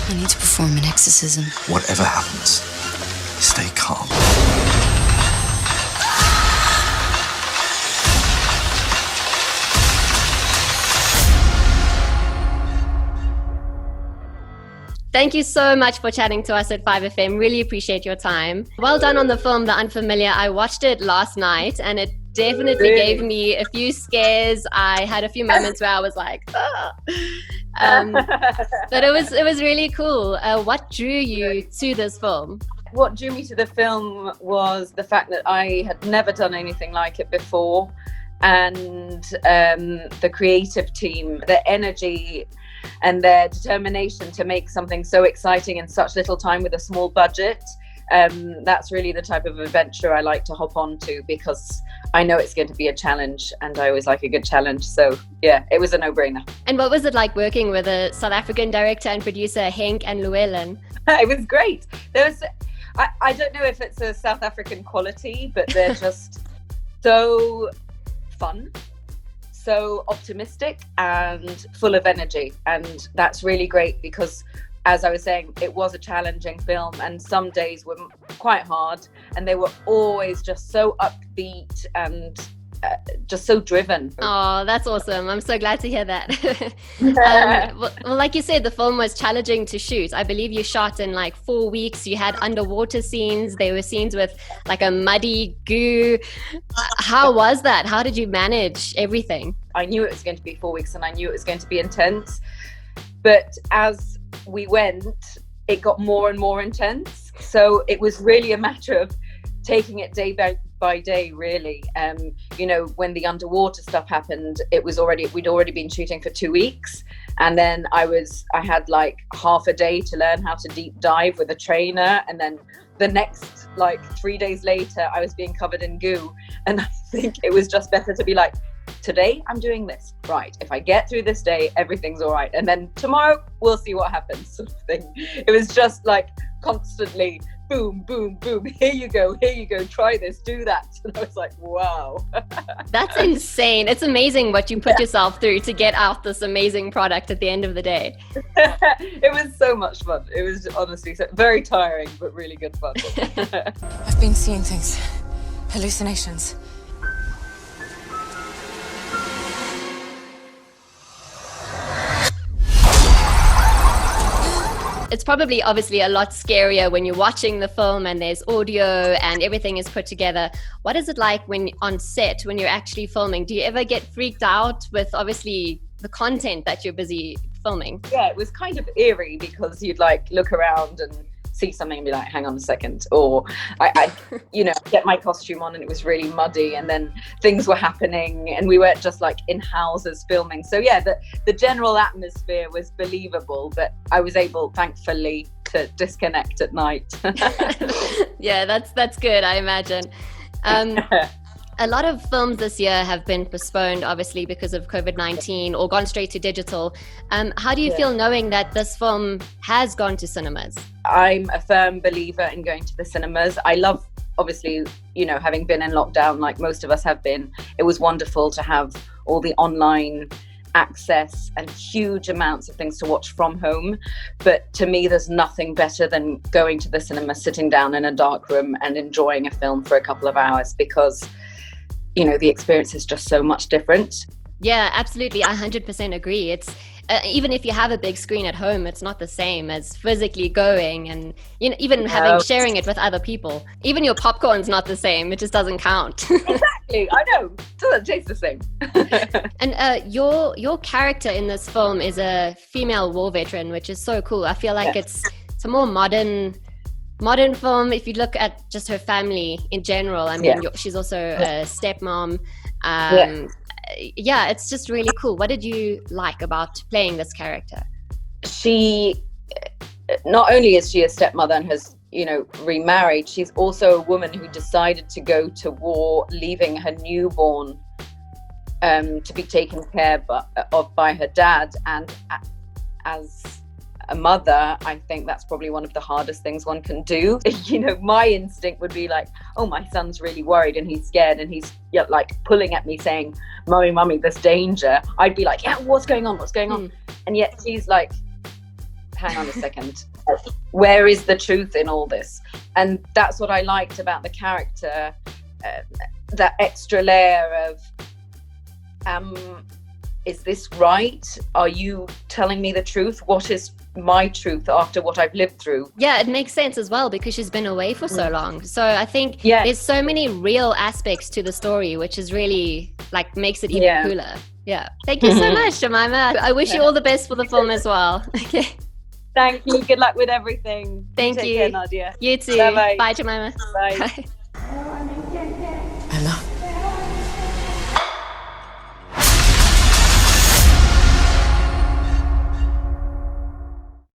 I need to perform an exorcism. Whatever happens, stay calm. Thank you so much for chatting to us at 5FM. Really appreciate your time. Well done on the film, The Unfamiliar. I watched it last night and it definitely gave me a few scares. I had a few moments where I was like, oh. But it was really cool. What drew you to this film? What drew me to the film was the fact that I had never done anything like it before, and the creative team, the energy and their determination to make something so exciting in such little time with a small budget. That's really the type of adventure I like to hop onto, because I know it's going to be a challenge and I always like a good challenge. So yeah, it was a no-brainer. And what was it like working with a South African director and producer, Henk and Llewellyn? It was great. I don't know if it's a South African quality, but they're just so fun, so optimistic and full of energy. And that's really great because, as I was saying, it was a challenging film and some days were quite hard, and they were always just so upbeat and just so driven. Oh, that's awesome. I'm so glad to hear that. Well, like you said, the film was challenging to shoot. I believe you shot in like 4 weeks. You had underwater scenes. There were scenes with like a muddy goo. How was that? How did you manage everything? I knew it was going to be 4 weeks and I knew it was going to be intense. But as we went, it got more and more intense. So it was really a matter of taking it day by day, really. You know, when the underwater stuff happened, we'd already been shooting for 2 weeks, and then I had like half a day to learn how to deep dive with a trainer, and then the next like 3 days later I was being covered in goo. And I think it was just better to be like, today I'm doing this right, if I get through this day everything's all right, and then tomorrow we'll see what happens, sort of thing. It was just like constantly boom, boom, boom, here you go, try this, do that. And I was like, wow. That's insane. It's amazing what you put yourself through to get out this amazing product at the end of the day. It was so much fun. It was honestly very tiring, but really good fun. I've been seeing things, hallucinations. It's probably obviously a lot scarier when you're watching the film and there's audio and everything is put together. What is it like when on set, when you're actually filming? Do you ever get freaked out with obviously the content that you're busy filming? Yeah, it was kind of eerie because you'd like look around and see something and be like, hang on a second, or I get my costume on and it was really muddy, and then things were happening and we weren't just like in houses filming. So yeah, the general atmosphere was believable, but I was able, thankfully, to disconnect at night. Yeah, that's good, I imagine. A lot of films this year have been postponed, obviously, because of COVID-19 or gone straight to digital. How do you feel knowing that this film has gone to cinemas? I'm a firm believer in going to the cinemas. I love, obviously, having been in lockdown like most of us have been, it was wonderful to have all the online access and huge amounts of things to watch from home. But to me, there's nothing better than going to the cinema, sitting down in a dark room and enjoying a film for a couple of hours, because the experience is just so much different. Yeah, absolutely. I 100% agree. It's even if you have a big screen at home, it's not the same as physically going and even sharing it with other people. Even your popcorn's not the same. It just doesn't count. Exactly. I know. It doesn't taste the same. And your character in this film is a female war veteran, which is so cool. I feel like it's a more modern film. If you look at just her family in general, I mean, she's also a stepmom. It's just really cool. What did you like about playing this character? She, not only is she a stepmother and has, remarried, she's also a woman who decided to go to war, leaving her newborn to be taken care of by her dad. And as a mother, I think that's probably one of the hardest things one can do. My instinct would be like, oh, my son's really worried and he's scared and he's like pulling at me saying, mummy, there's danger. I'd be like, yeah, what's going on? And yet she's like hang on a second, where is the truth in all this? And that's what I liked about the character, that extra layer of, is this right? Are you telling me the truth? What is my truth after what I've lived through? Yeah, it makes sense as well because she's been away for so long. So I think Yeah. there's so many real aspects to the story, which is really like makes it even cooler. Yeah. Thank you so much, Jemima. I wish you all the best for the film as well. Okay. Thank you. Good luck with everything. Thank Take you. care, Nadia. You too. Bye-bye. Bye, Jemima. Bye. Bye. Ella.